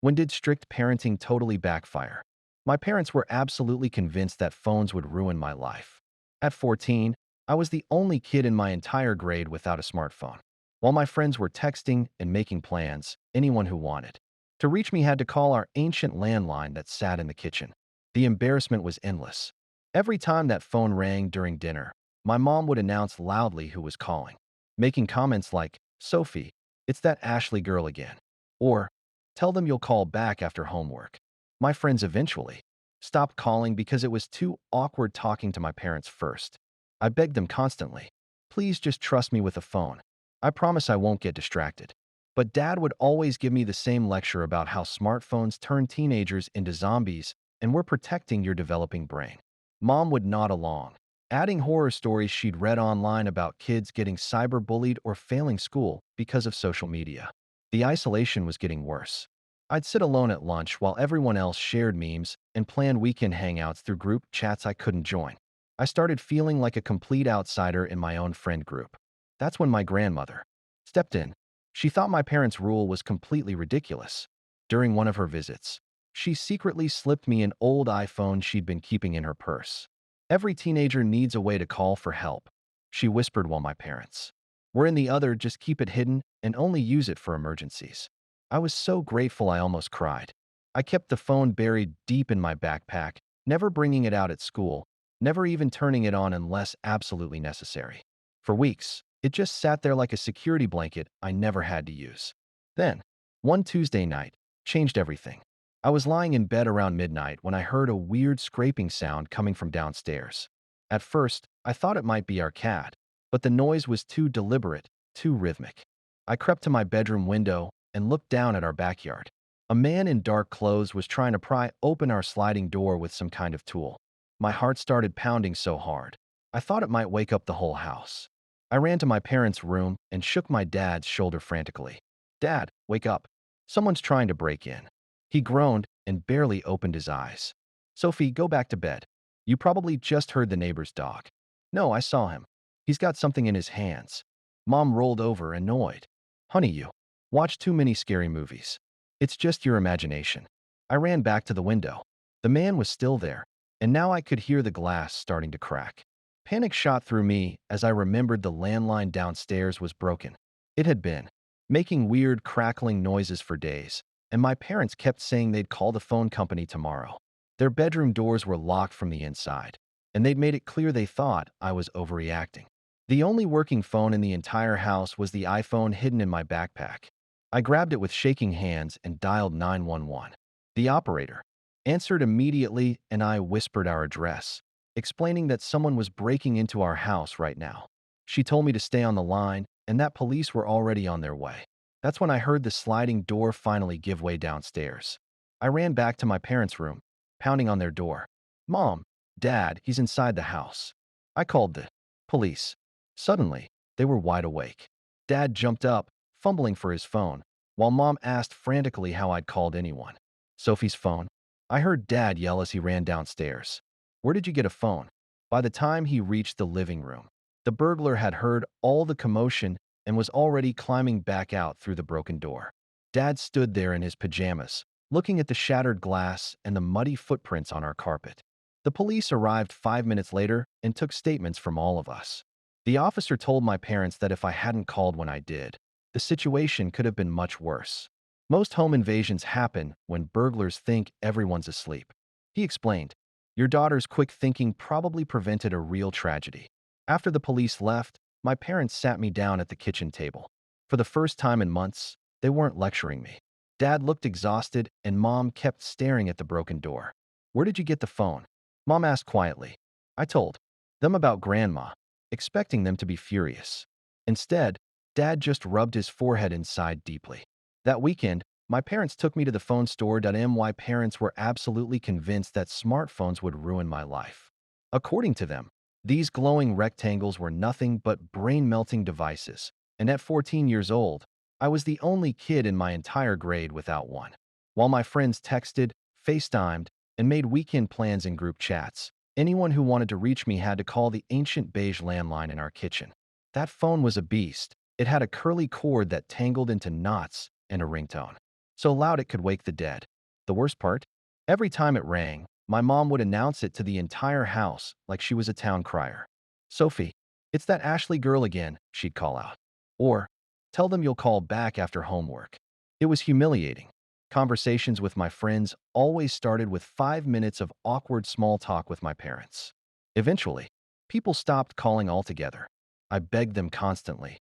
When did strict parenting totally backfire? My parents were absolutely convinced that phones would ruin my life. At 14, I was the only kid in my entire grade without a smartphone. While my friends were texting and making plans, anyone who wanted to reach me had to call our ancient landline that sat in the kitchen. The embarrassment was endless. Every time that phone rang during dinner, my mom would announce loudly who was calling, making comments like, "Sophie, it's that Ashley girl again," or "Tell them you'll call back after homework." My friends eventually stopped calling because it was too awkward talking to my parents first. I begged them constantly, "Please just trust me with a phone. I promise I won't get distracted." But Dad would always give me the same lecture about how smartphones turn teenagers into zombies and were protecting your developing brain. Mom would nod along, adding horror stories she'd read online about kids getting cyberbullied or failing school because of social media. The isolation was getting worse. I'd sit alone at lunch while everyone else shared memes and planned weekend hangouts through group chats I couldn't join. I started feeling like a complete outsider in my own friend group. That's when my grandmother stepped in. She thought my parents' rule was completely ridiculous. During one of her visits, she secretly slipped me an old iPhone she'd been keeping in her purse. "Every teenager needs a way to call for help," she whispered while my parents were in the other. "Just keep it hidden and only use it for emergencies." I was so grateful I almost cried. I kept the phone buried deep in my backpack, never bringing it out at school, never even turning it on unless absolutely necessary. For weeks, it just sat there like a security blanket I never had to use. Then, one Tuesday night, changed everything. I was lying in bed around midnight when I heard a weird scraping sound coming from downstairs. At first, I thought it might be our cat, but the noise was too deliberate, too rhythmic. I crept to my bedroom window and looked down at our backyard. A man in dark clothes was trying to pry open our sliding door with some kind of tool. My heart started pounding so hard, I thought it might wake up the whole house. I ran to my parents' room and shook my dad's shoulder frantically. "Dad, wake up. Someone's trying to break in." He groaned and barely opened his eyes. "Sophie, go back to bed. You probably just heard the neighbor's dog." "No, I saw him. He's got something in his hands." Mom rolled over, annoyed. "Honey, you watch too many scary movies. It's just your imagination." I ran back to the window. The man was still there, and now I could hear the glass starting to crack. Panic shot through me as I remembered the landline downstairs was broken. It had been making weird crackling noises for days, and my parents kept saying they'd call the phone company tomorrow. Their bedroom doors were locked from the inside, and they'd made it clear they thought I was overreacting. The only working phone in the entire house was the iPhone hidden in my backpack. I grabbed it with shaking hands and dialed 911. The operator answered immediately, and I whispered our address, explaining that someone was breaking into our house right now. She told me to stay on the line and that police were already on their way. That's when I heard the sliding door finally give way downstairs. I ran back to my parents' room, pounding on their door. "Mom, Dad, he's inside the house." I called the police. Suddenly, they were wide awake. Dad jumped up, fumbling for his phone, while Mom asked frantically how I'd called anyone. "Sophie's phone?" I heard Dad yell as he ran downstairs. "Where did you get a phone?" By the time he reached the living room, the burglar had heard all the commotion and was already climbing back out through the broken door. Dad stood there in his pajamas, looking at the shattered glass and the muddy footprints on our carpet. The police arrived 5 minutes later and took statements from all of us. The officer told my parents that if I hadn't called when I did, the situation could have been much worse. "Most home invasions happen when burglars think everyone's asleep," he explained. "Your daughter's quick thinking probably prevented a real tragedy." After the police left, my parents sat me down at the kitchen table. For the first time in months, they weren't lecturing me. Dad looked exhausted, and Mom kept staring at the broken door. "Where did you get the phone?" Mom asked quietly. I told them about Grandma, expecting them to be furious. Instead, Dad just rubbed his forehead and sighed deeply. That weekend, my parents took me to the phone store. My parents were absolutely convinced that smartphones would ruin my life. According to them, these glowing rectangles were nothing but brain-melting devices, and at 14 years old, I was the only kid in my entire grade without one. While my friends texted, FaceTimed, and made weekend plans in group chats, anyone who wanted to reach me had to call the ancient beige landline in our kitchen. That phone was a beast. It had a curly cord that tangled into knots and a ringtone. so loud it could wake the dead. The worst part? Every time it rang, my mom would announce it to the entire house like she was a town crier. "Sophie, it's that Ashley girl again," she'd call out. Or, "Tell them you'll call back after homework." It was humiliating. Conversations with my friends always started with 5 minutes of awkward small talk with my parents. Eventually, people stopped calling altogether. I begged them constantly,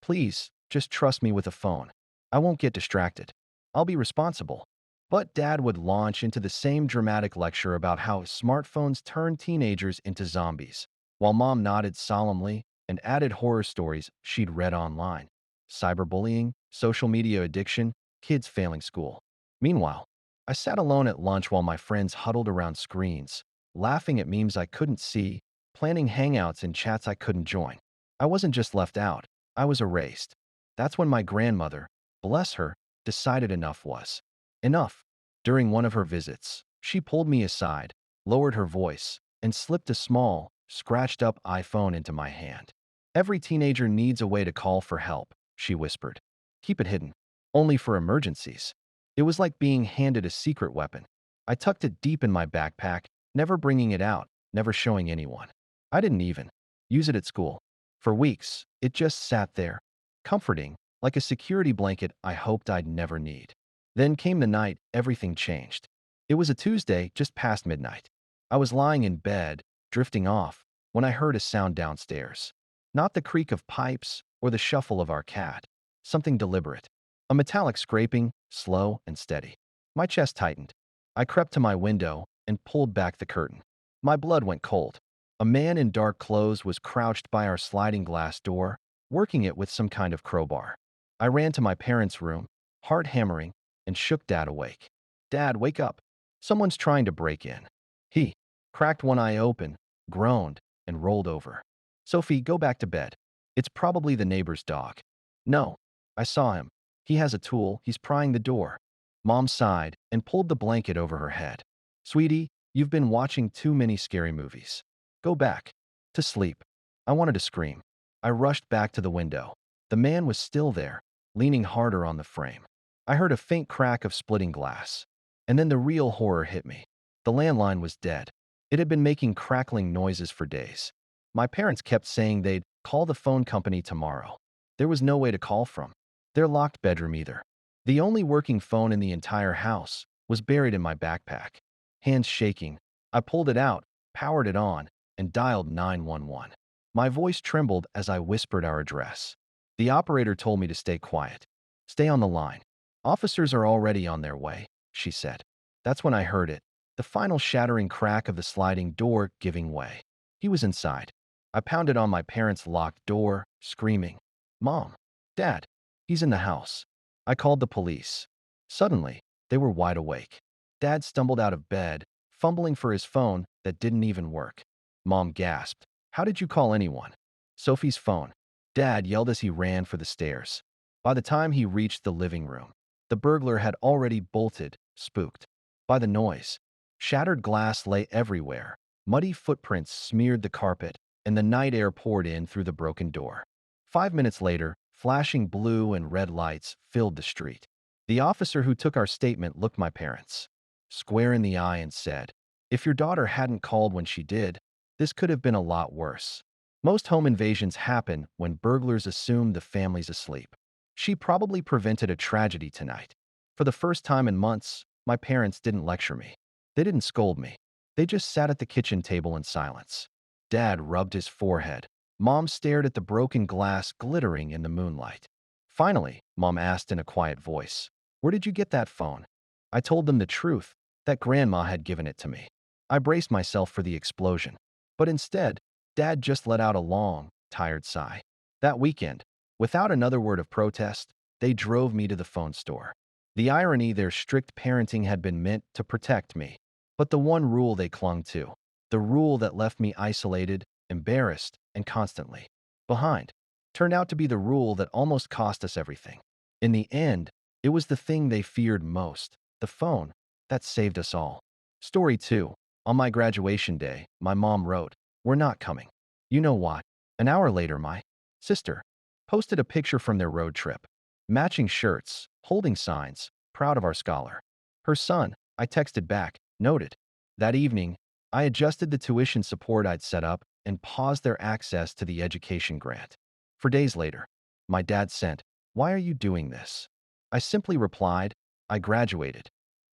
"Please, just trust me with a phone. I won't get distracted. I'll be responsible." But Dad would launch into the same dramatic lecture about how smartphones turn teenagers into zombies, while Mom nodded solemnly and added horror stories she'd read online. Cyberbullying, social media addiction, kids failing school. Meanwhile, I sat alone at lunch while my friends huddled around screens, laughing at memes I couldn't see, planning hangouts in chats I couldn't join. I wasn't just left out, I was erased. That's when my grandmother, bless her, decided enough was enough. During one of her visits, she pulled me aside, lowered her voice, and slipped a small, scratched-up iPhone into my hand. "Every teenager needs a way to call for help," she whispered. "Keep it hidden. Only for emergencies." It was like being handed a secret weapon. I tucked it deep in my backpack, never bringing it out, never showing anyone. I didn't even use it at school. For weeks, it just sat there, comforting, like a security blanket I hoped I'd never need. Then came the night everything changed. It was a Tuesday, just past midnight. I was lying in bed, drifting off, when I heard a sound downstairs. Not the creak of pipes or the shuffle of our cat. Something deliberate. A metallic scraping, slow and steady. My chest tightened. I crept to my window and pulled back the curtain. My blood went cold. A man in dark clothes was crouched by our sliding glass door, working it with some kind of crowbar. I ran to my parents' room, heart hammering, and shook Dad awake. "Dad, wake up. Someone's trying to break in." He cracked one eye open, groaned, and rolled over. "Sophie, go back to bed. It's probably the neighbor's dog." "No, I saw him. He has a tool. He's prying the door." Mom sighed and pulled the blanket over her head. "Sweetie, you've been watching too many scary movies. Go back to sleep." I wanted to scream. I rushed back to the window. The man was still there, leaning harder on the frame. I heard a faint crack of splitting glass. And then the real horror hit me. The landline was dead. It had been making crackling noises for days. My parents kept saying they'd call the phone company tomorrow. There was no way to call from their locked bedroom either. The only working phone in the entire house was buried in my backpack. Hands shaking, I pulled it out, powered it on, and dialed 911. My voice trembled as I whispered our address. The operator told me to stay quiet. "Stay on the line. Officers are already on their way," she said. That's when I heard it, the final shattering crack of the sliding door giving way. He was inside. I pounded on my parents' locked door, screaming, "Mom! Dad! He's in the house." I called the police. Suddenly, they were wide awake. Dad stumbled out of bed, fumbling for his phone that didn't even work. Mom gasped, "How did you call anyone?" "Sophie's phone." Dad yelled as he ran for the stairs. By the time he reached the living room, the burglar had already bolted, spooked by the noise. Shattered glass lay everywhere. Muddy footprints smeared the carpet, and the night air poured in through the broken door. 5 minutes later, flashing blue and red lights filled the street. The officer who took our statement looked my parents square in the eye and said, "If your daughter hadn't called when she did, this could have been a lot worse." Most home invasions happen when burglars assume the family's asleep. She probably prevented a tragedy tonight. For the first time in months, my parents didn't lecture me. They didn't scold me. They just sat at the kitchen table in silence. Dad rubbed his forehead. Mom stared at the broken glass glittering in the moonlight. Finally, Mom asked in a quiet voice, "Where did you get that phone?" I told them the truth, that Grandma had given it to me. I braced myself for the explosion. But instead, Dad just let out a long, tired sigh. That weekend, without another word of protest, they drove me to the phone store. The irony, their strict parenting had been meant to protect me. But the one rule they clung to, the rule that left me isolated, embarrassed, and constantly behind, turned out to be the rule that almost cost us everything. In the end, it was the thing they feared most, the phone, that saved us all. Story 2. On my graduation day, my mom wrote, "We're not coming." You know why? An hour later, my sister posted a picture from their road trip. Matching shirts, holding signs, proud of our scholar. Her son, I texted back, noted. That evening, I adjusted the tuition support I'd set up and paused their access to the education grant. For days later, my dad sent, "Why are you doing this?" I simply replied, "I graduated,"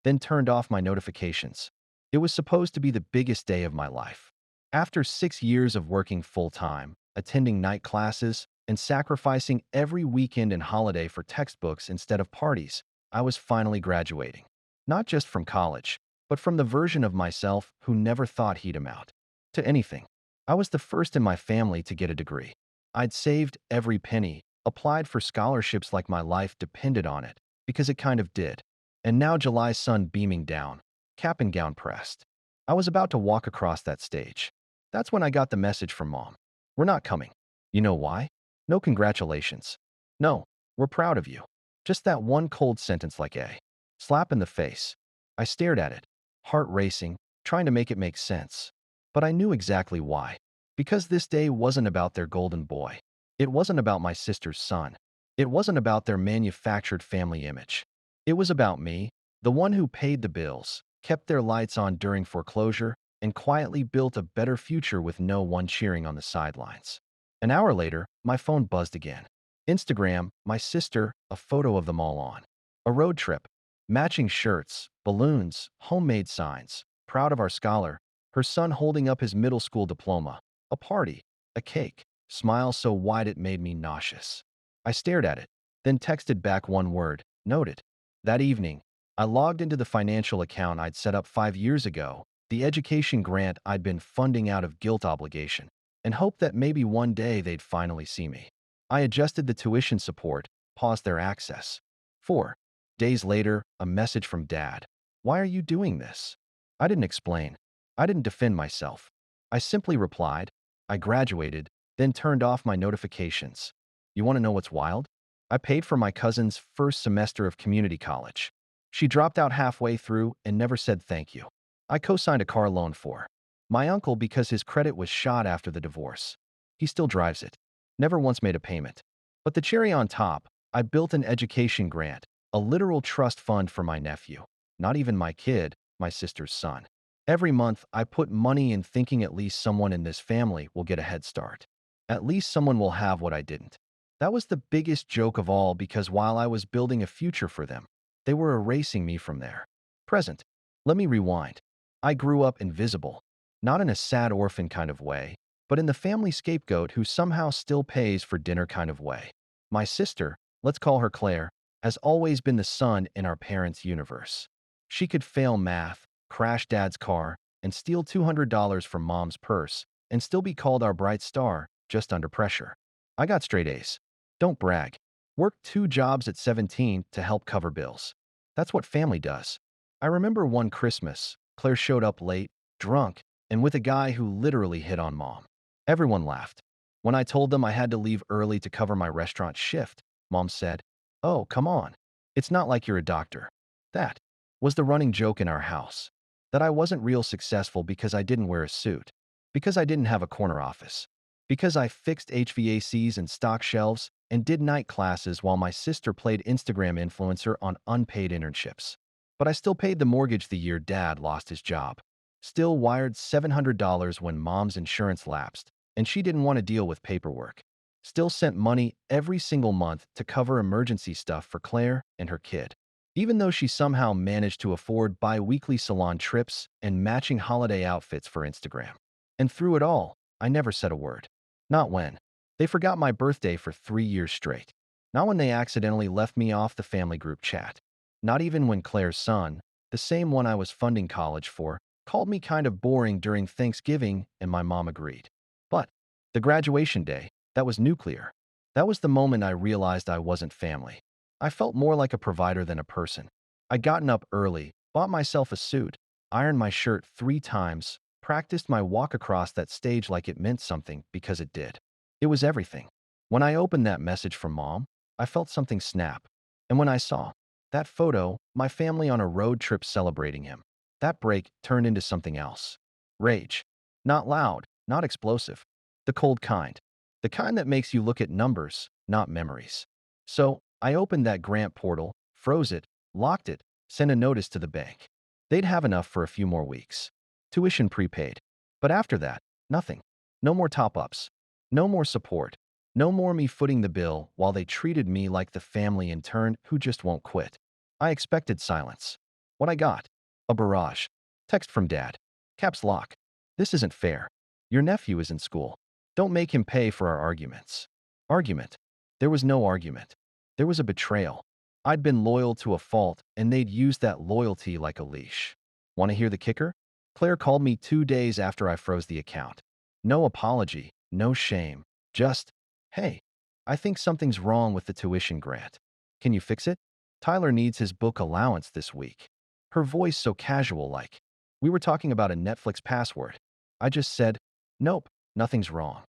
then turned off my notifications. It was supposed to be the biggest day of my life. After 6 years of working full-time, attending night classes, and sacrificing every weekend and holiday for textbooks instead of parties, I was finally graduating. Not just from college, but from the version of myself who never thought he'd amount to anything. I was the first in my family to get a degree. I'd saved every penny, applied for scholarships like my life depended on it, because it kind of did. And now July's sun beaming down, cap and gown pressed. I was about to walk across that stage. That's when I got the message from Mom. "We're not coming." You know why? No congratulations. No, "We're proud of you." Just that one cold sentence like a slap in the face. I stared at it, heart racing, trying to make it make sense. But I knew exactly why. Because this day wasn't about their golden boy. It wasn't about my sister's son. It wasn't about their manufactured family image. It was about me, the one who paid the bills, kept their lights on during foreclosure, and quietly built a better future with no one cheering on the sidelines. An hour later, my phone buzzed again. Instagram, my sister, a photo of them all on a road trip, matching shirts, balloons, homemade signs, proud of our scholar, her son holding up his middle school diploma, a party, a cake, smile so wide it made me nauseous. I stared at it, then texted back one word, noted. That evening, I logged into the financial account I'd set up 5 years ago, the education grant I'd been funding out of guilt obligation, and hoped that maybe one day they'd finally see me. I adjusted the tuition support, paused their access. 4 days later, a message from Dad. "Why are you doing this?" I didn't explain. I didn't defend myself. I simply replied, "I graduated," then turned off my notifications. You want to know what's wild? I paid for my cousin's first semester of community college. She dropped out halfway through and never said thank you. I co-signed a car loan for my uncle because his credit was shot after the divorce. He still drives it. Never once made a payment. But the cherry on top, I built an education grant, a literal trust fund for my nephew. Not even my kid, my sister's son. Every month, I put money in thinking at least someone in this family will get a head start. At least someone will have what I didn't. That was the biggest joke of all because while I was building a future for them, they were erasing me from there. Present. Let me rewind. I grew up invisible. Not in a sad orphan kind of way, but in the family scapegoat who somehow still pays for dinner kind of way. My sister, let's call her Claire, has always been the sun in our parents' universe. She could fail math, crash Dad's car, and steal $200 from Mom's purse, and still be called our bright star, just under pressure. I got straight A's. Don't brag. Worked 2 jobs at 17 to help cover bills. That's what family does. I remember one Christmas, Claire showed up late, drunk, and with a guy who literally hit on Mom. Everyone laughed. When I told them I had to leave early to cover my restaurant shift, Mom said, "Oh, come on. It's not like you're a doctor." That was the running joke in our house. That I wasn't real successful because I didn't wear a suit. Because I didn't have a corner office. Because I fixed HVACs and stock shelves and did night classes while my sister played Instagram influencer on unpaid internships. But I still paid the mortgage the year Dad lost his job. Still wired $700 when Mom's insurance lapsed, and she didn't want to deal with paperwork. Still sent money every single month to cover emergency stuff for Claire and her kid. Even though she somehow managed to afford bi-weekly salon trips and matching holiday outfits for Instagram. And through it all, I never said a word. Not when they forgot my birthday for 3 years straight. Not when they accidentally left me off the family group chat. Not even when Claire's son, the same one I was funding college for, called me kind of boring during Thanksgiving and my mom agreed. But the graduation day, that was nuclear. That was the moment I realized I wasn't family. I felt more like a provider than a person. I'd gotten up early, bought myself a suit, ironed my shirt 3 times, practiced my walk across that stage like it meant something because it did. It was everything. When I opened that message from Mom, I felt something snap. And when I saw that photo, my family on a road trip celebrating him, that break turned into something else. Rage. Not loud, not explosive. The cold kind. The kind that makes you look at numbers, not memories. So, I opened that grant portal, froze it, locked it, sent a notice to the bank. They'd have enough for a few more weeks. Tuition prepaid. But after that, nothing. No more top-ups. No more support. No more me footing the bill while they treated me like the family intern who just won't quit. I expected silence. What I got? A barrage. Text from Dad. Caps lock. This isn't fair. Your nephew is in school. Don't make him pay for our arguments. Argument. There was no argument. There was a betrayal. I'd been loyal to a fault, and they'd used that loyalty like a leash. Want to hear the kicker? Claire called me 2 days after I froze the account. No apology, no shame. Just, hey, I think something's wrong with the tuition grant. Can you fix it? Tyler needs his book allowance this week. Her voice so casual like. We were talking about a Netflix password. I just said, nope, nothing's wrong.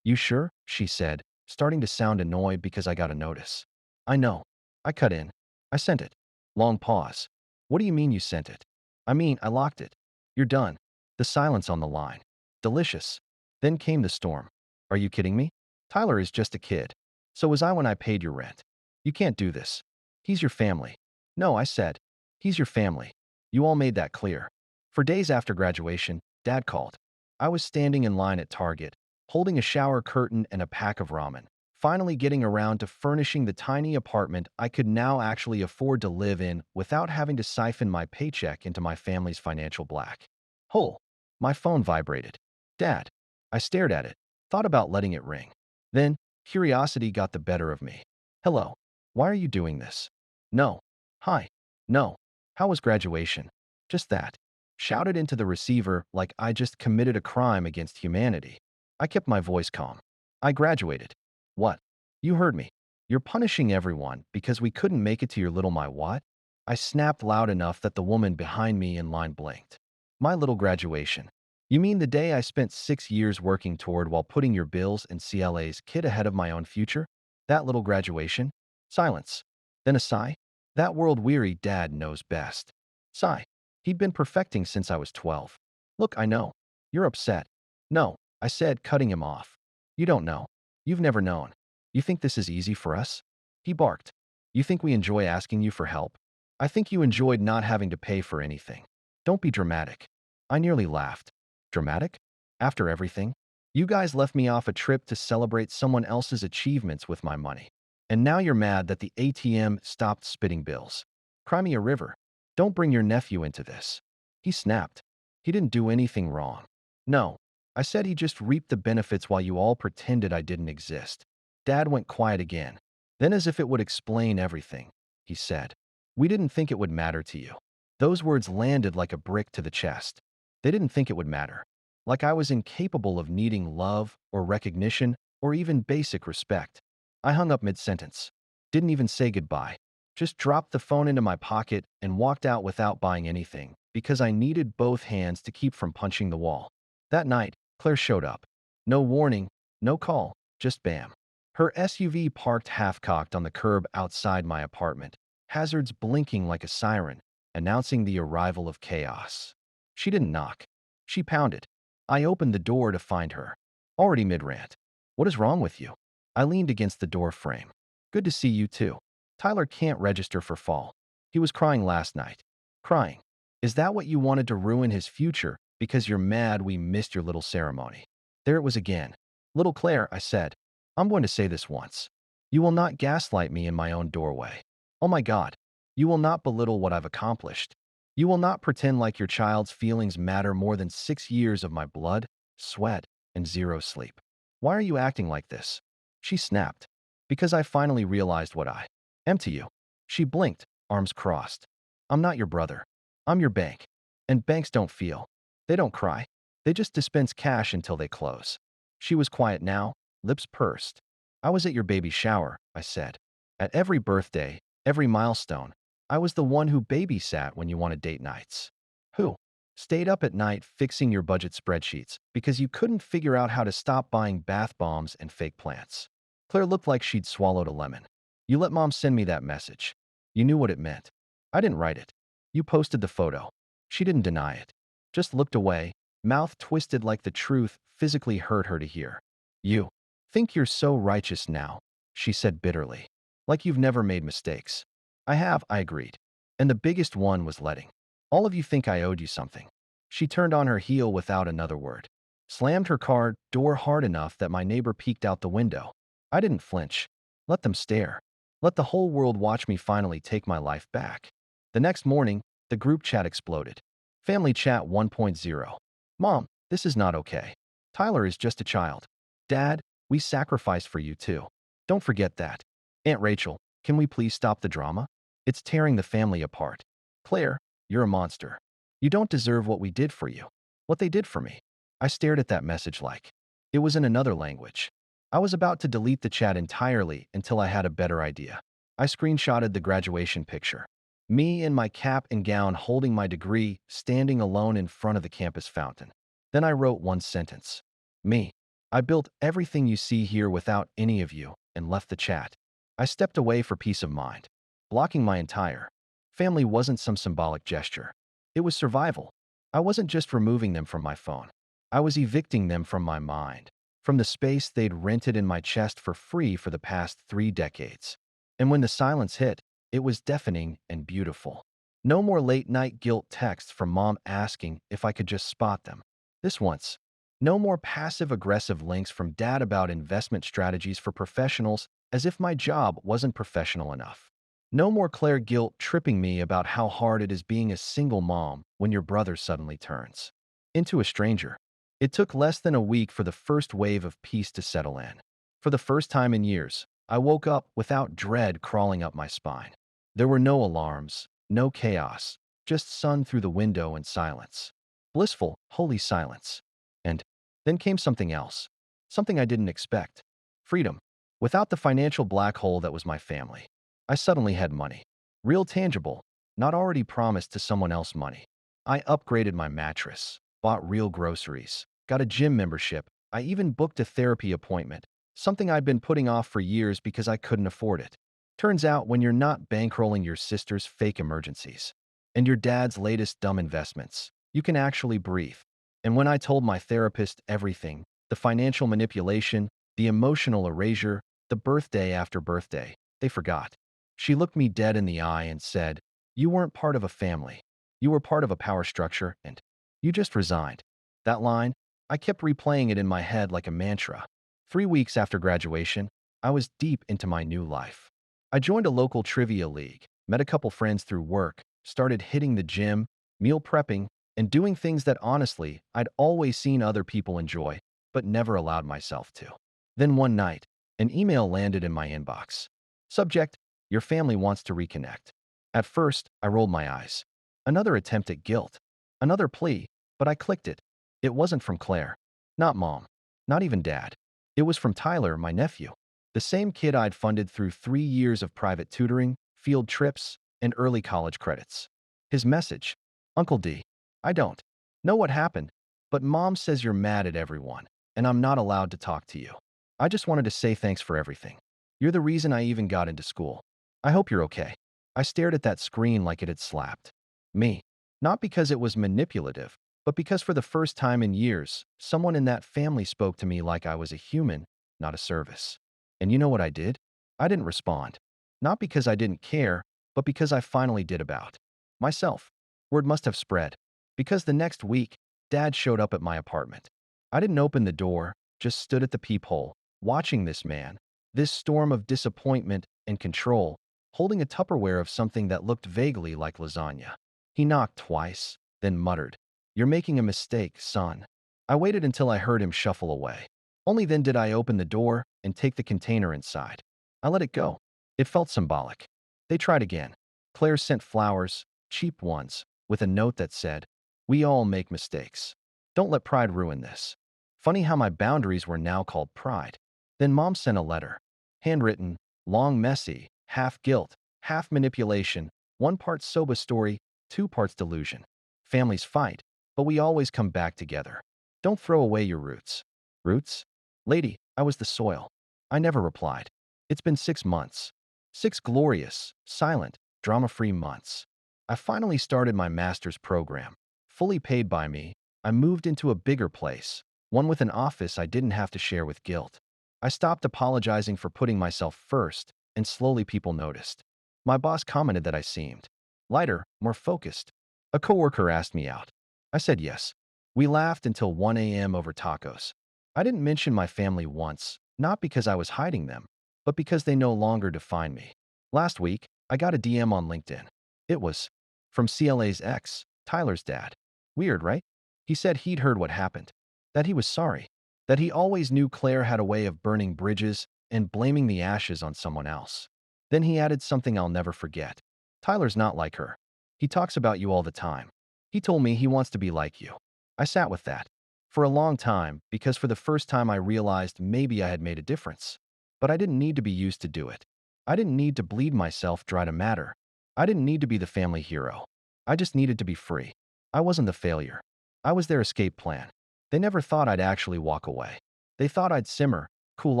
You sure? She said, starting to sound annoyed because I got a notice. I know. I cut in. I sent it. Long pause. What do you mean you sent it? I mean, I locked it. You're done. The silence on the line. Delicious. Then came the storm. Are you kidding me? Tyler is just a kid. So was I when I paid your rent. You can't do this. He's your family. No, I said. He's your family. You all made that clear. For days after graduation, Dad called. I was standing in line at Target, holding a shower curtain and a pack of ramen, finally getting around to furnishing the tiny apartment I could now actually afford to live in without having to siphon my paycheck into my family's financial black hole. My phone vibrated. Dad. I stared at it, thought about letting it ring. Then, curiosity got the better of me. Hello. Why are you doing this? No. Hi. No. How was graduation? Just that. Shouted into the receiver like I just committed a crime against humanity. I kept my voice calm. I graduated. What? You heard me. You're punishing everyone because we couldn't make it to your little my what? I snapped loud enough that the woman behind me in line blinked. My little graduation. You mean the day I spent 6 years working toward while putting your bills and CLA's kid ahead of my own future? That little graduation? Silence. Then a sigh. That world-weary dad knows best. Sigh. He'd been perfecting since I was 12. Look, I know. You're upset. No, I said, cutting him off. You don't know. You've never known. You think this is easy for us? He barked. You think we enjoy asking you for help? I think you enjoyed not having to pay for anything. Don't be dramatic. I nearly laughed. Dramatic? After everything? You guys left me off a trip to celebrate someone else's achievements with my money. And now you're mad that the ATM stopped spitting bills. Cry me a river. Don't bring your nephew into this. He snapped. He didn't do anything wrong. No. I said he just reaped the benefits while you all pretended I didn't exist. Dad went quiet again. Then, as if it would explain everything, he said, we didn't think it would matter to you. Those words landed like a brick to the chest. They didn't think it would matter. Like I was incapable of needing love or recognition or even basic respect. I hung up mid-sentence. Didn't even say goodbye. Just dropped the phone into my pocket and walked out without buying anything because I needed both hands to keep from punching the wall. That night, Claire showed up. No warning, no call, just bam. Her SUV parked half-cocked on the curb outside my apartment, hazards blinking like a siren, announcing the arrival of chaos. She didn't knock. She pounded. I opened the door to find her. Already mid-rant. What is wrong with you? I leaned against the door frame. Good to see you too. Tyler can't register for fall. He was crying last night. Crying. Is that what you wanted to ruin his future because you're mad we missed your little ceremony? There it was again. Little Claire, I said. I'm going to say this once. You will not gaslight me in my own doorway. Oh my God. You will not belittle what I've accomplished. You will not pretend like your child's feelings matter more than 6 years of my blood, sweat, and zero sleep. Why are you acting like this? She snapped. Because I finally realized what I am to you. She blinked, arms crossed. I'm not your brother. I'm your bank. And banks don't feel. They don't cry. They just dispense cash until they close. She was quiet now, lips pursed. I was at your baby shower, I said. At every birthday, every milestone, I was the one who babysat when you wanted date nights. Who? Stayed up at night fixing your budget spreadsheets because you couldn't figure out how to stop buying bath bombs and fake plants. Claire looked like she'd swallowed a lemon. You let Mom send me that message. You knew what it meant. I didn't write it. You posted the photo. She didn't deny it. Just looked away, mouth twisted like the truth physically hurt her to hear. You think you're so righteous now, she said bitterly. Like you've never made mistakes. I have, I agreed. And the biggest one was letting all of you think I owed you something. She turned on her heel without another word, slammed her car door hard enough that my neighbor peeked out the window. I didn't flinch. Let them stare. Let the whole world watch me finally take my life back. The next morning, the group chat exploded. Family Chat 1.0. Mom, this is not okay. Tyler is just a child. Dad, we sacrificed for you too. Don't forget that. Aunt Rachel, can we please stop the drama? It's tearing the family apart. Claire, you're a monster. You don't deserve what we did for you. What they did for me. I stared at that message like it was in another language. I was about to delete the chat entirely until I had a better idea. I screenshotted the graduation picture. Me in my cap and gown holding my degree, standing alone in front of the campus fountain. Then I wrote one sentence. Me. I built everything you see here without any of you and left the chat. I stepped away for peace of mind. Blocking my entire family wasn't some symbolic gesture. It was survival. I wasn't just removing them from my phone. I was evicting them from my mind, from the space they'd rented in my chest for free for the past 3 decades. And when the silence hit, it was deafening and beautiful. No more late-night guilt texts from mom asking if I could just spot them. This once. No more passive-aggressive links from dad about investment strategies for professionals as if my job wasn't professional enough. No more Claire guilt tripping me about how hard it is being a single mom when your brother suddenly turns into a stranger. It took less than a week for the first wave of peace to settle in. For the first time in years, I woke up without dread crawling up my spine. There were no alarms, no chaos, just sun through the window and silence. Blissful, holy silence. And then came something else. Something I didn't expect. Freedom. Without the financial black hole that was my family. I suddenly had money. Real tangible, not already promised to someone else money. I upgraded my mattress, bought real groceries, got a gym membership. I even booked a therapy appointment, something I'd been putting off for years because I couldn't afford it. Turns out when you're not bankrolling your sister's fake emergencies and your dad's latest dumb investments, you can actually breathe. And when I told my therapist everything, the financial manipulation, the emotional erasure, the birthday after birthday, they forgot. She looked me dead in the eye and said, "You weren't part of a family. You were part of a power structure, and you just resigned." That line, I kept replaying it in my head like a mantra. 3 weeks after graduation, I was deep into my new life. I joined a local trivia league, met a couple friends through work, started hitting the gym, meal prepping, and doing things that honestly I'd always seen other people enjoy, but never allowed myself to. Then one night, an email landed in my inbox. Subject: your family wants to reconnect. At first, I rolled my eyes. Another attempt at guilt. Another plea, but I clicked it. It wasn't from Claire. Not mom. Not even dad. It was from Tyler, my nephew. The same kid I'd funded through 3 years of private tutoring, field trips, and early college credits. His message: Uncle D, I don't know what happened, but mom says you're mad at everyone, and I'm not allowed to talk to you. I just wanted to say thanks for everything. You're the reason I even got into school. I hope you're okay. I stared at that screen like it had slapped me. Not because it was manipulative, but because for the first time in years, someone in that family spoke to me like I was a human, not a service. And you know what I did? I didn't respond. Not because I didn't care, but because I finally did about myself. Word must have spread. Because the next week, Dad showed up at my apartment. I didn't open the door, just stood at the peephole, watching this man, this storm of disappointment and control, holding a Tupperware of something that looked vaguely like lasagna. He knocked twice, then muttered, "You're making a mistake, son." I waited until I heard him shuffle away. Only then did I open the door and take the container inside. I let it go. It felt symbolic. They tried again. Claire sent flowers, cheap ones, with a note that said, "We all make mistakes. Don't let pride ruin this." Funny how my boundaries were now called pride. Then mom sent a letter. Handwritten, long, messy, half guilt, half manipulation, one part soba story, 2 parts delusion. Families fight, but we always come back together. Don't throw away your roots. Roots? Lady, I was the soil. I never replied. It's been 6 months. 6 glorious, silent, drama-free months. I finally started my master's program. Fully paid by me, I moved into a bigger place, one with an office I didn't have to share with guilt. I stopped apologizing for putting myself first, and slowly people noticed. My boss commented that I seemed lighter, more focused. A coworker asked me out. I said yes. We laughed until 1 a.m. over tacos. I didn't mention my family once, not because I was hiding them, but because they no longer define me. Last week, I got a DM on LinkedIn. It was from CLA's ex, Tyler's dad. Weird, right? He said he'd heard what happened, that he was sorry, that he always knew Claire had a way of burning bridges and blaming the ashes on someone else. Then he added something I'll never forget. Tyler's not like her. He talks about you all the time. He told me he wants to be like you. I sat with that for a long time because for the first time I realized maybe I had made a difference. But I didn't need to be used to do it. I didn't need to bleed myself dry to matter. I didn't need to be the family hero. I just needed to be free. I wasn't the failure. I was their escape plan. They never thought I'd actually walk away. They thought I'd simmer, cool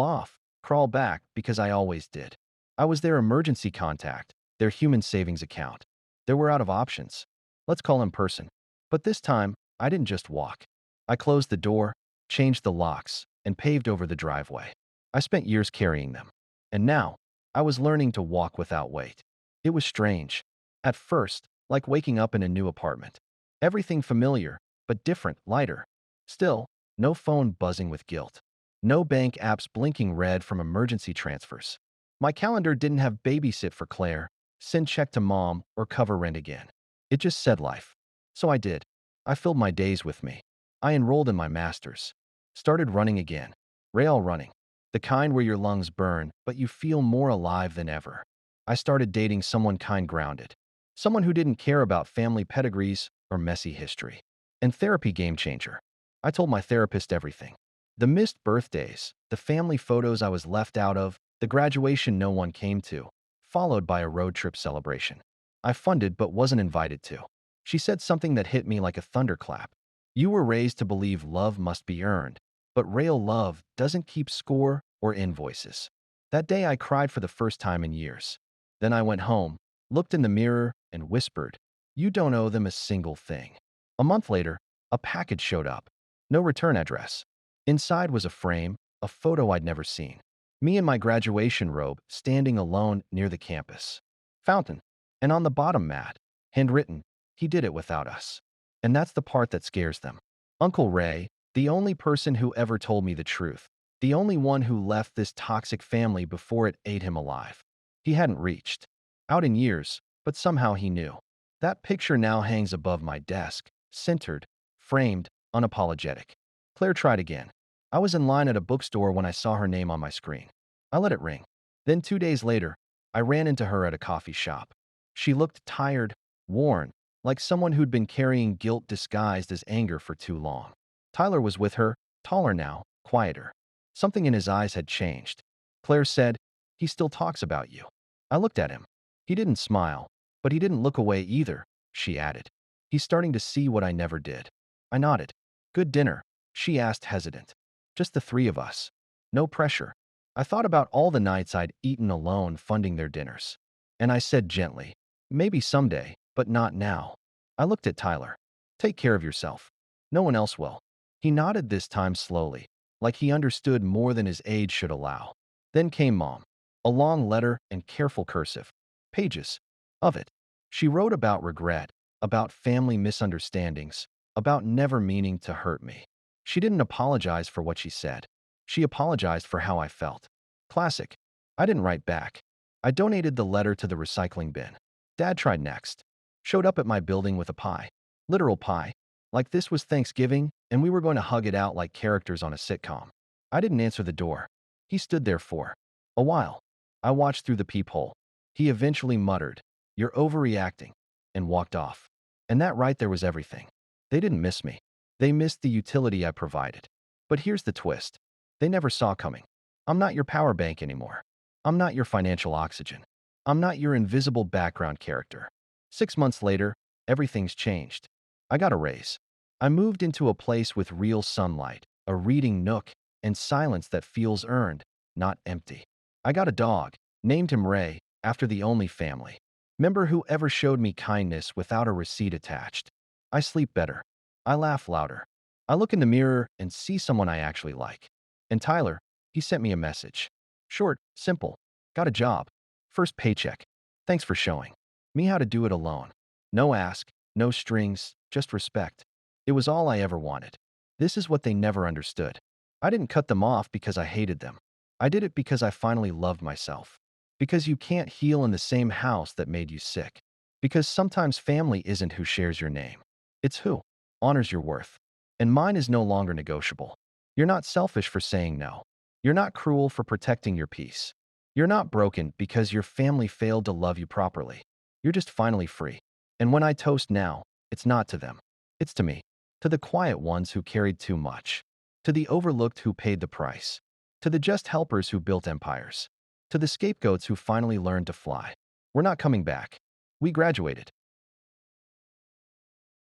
off, crawl back because I always did. I was their emergency contact, their human savings account. They were out of options. Let's call him person. But this time, I didn't just walk. I closed the door, changed the locks, and paved over the driveway. I spent years carrying them. And now, I was learning to walk without weight. It was strange. At first, like waking up in a new apartment. Everything familiar, but different, lighter. Still, no phone buzzing with guilt. No bank apps blinking red from emergency transfers. My calendar didn't have babysit for Claire, send check to mom, or cover rent again. It just said life. So I did. I filled my days with me. I enrolled in my master's. Started running again. Rail running. The kind where your lungs burn, but you feel more alive than ever. I started dating someone kind-grounded. Someone who didn't care about family pedigrees or messy history. And therapy game changer. I told my therapist everything. The missed birthdays, the family photos I was left out of, the graduation no one came to, followed by a road trip celebration. I funded but wasn't invited to. She said something that hit me like a thunderclap. You were raised to believe love must be earned, but real love doesn't keep score or invoices. That day I cried for the first time in years. Then I went home, looked in the mirror, and whispered, "You don't owe them a single thing." A month later, a package showed up. No return address. Inside was a frame, a photo I'd never seen. Me in my graduation robe, standing alone near the campus. Fountain. And on the bottom mat, handwritten, "He did it without us." And that's the part that scares them. Uncle Ray, the only person who ever told me the truth, the only one who left this toxic family before it ate him alive. He hadn't reached out in years, but somehow he knew. That picture now hangs above my desk, centered, framed, unapologetic. Claire tried again. I was in line at a bookstore when I saw her name on my screen. I let it ring. Then 2 days later, I ran into her at a coffee shop. She looked tired, worn, like someone who'd been carrying guilt disguised as anger for too long. Tyler was with her, taller now, quieter. Something in his eyes had changed. Claire said, "He still talks about you." I looked at him. He didn't smile, but he didn't look away either, she added. "He's starting to see what I never did." I nodded. "Good dinner?" she asked, hesitant. "Just the three of us. No pressure." I thought about all the nights I'd eaten alone funding their dinners. And I said gently, "Maybe someday, but not now." I looked at Tyler. "Take care of yourself. No one else will." He nodded this time slowly, like he understood more than his age should allow. Then came Mom. A long letter and careful cursive. Pages of it. She wrote about regret, about family misunderstandings, about never meaning to hurt me. She didn't apologize for what she said. She apologized for how I felt. Classic. I didn't write back. I donated the letter to the recycling bin. Dad tried next. Showed up at my building with a pie. Literal pie. Like this was Thanksgiving, and we were going to hug it out like characters on a sitcom. I didn't answer the door. He stood there for a while. I watched through the peephole. He eventually muttered, "You're overreacting," and walked off. And that right there was everything. They didn't miss me. They missed the utility I provided. But here's the twist. They never saw coming. I'm not your power bank anymore. I'm not your financial oxygen. I'm not your invisible background character. 6 months later, everything's changed. I got a raise. I moved into a place with real sunlight, a reading nook, and silence that feels earned, not empty. I got a dog, named him Ray, after the only family member who ever showed me kindness without a receipt attached. I sleep better. I laugh louder. I look in the mirror and see someone I actually like. And Tyler, he sent me a message. Short, simple. Got a job. First paycheck. Thanks for showing me how to do it alone. No ask, no strings, just respect. It was all I ever wanted. This is what they never understood. I didn't cut them off because I hated them. I did it because I finally loved myself. Because you can't heal in the same house that made you sick. Because sometimes family isn't who shares your name. It's who honors your worth. And mine is no longer negotiable. You're not selfish for saying no. You're not cruel for protecting your peace. You're not broken because your family failed to love you properly. You're just finally free. And when I toast now, it's not to them. It's to me. To the quiet ones who carried too much. To the overlooked who paid the price. To the just helpers who built empires. To the scapegoats who finally learned to fly. We're not coming back. We graduated.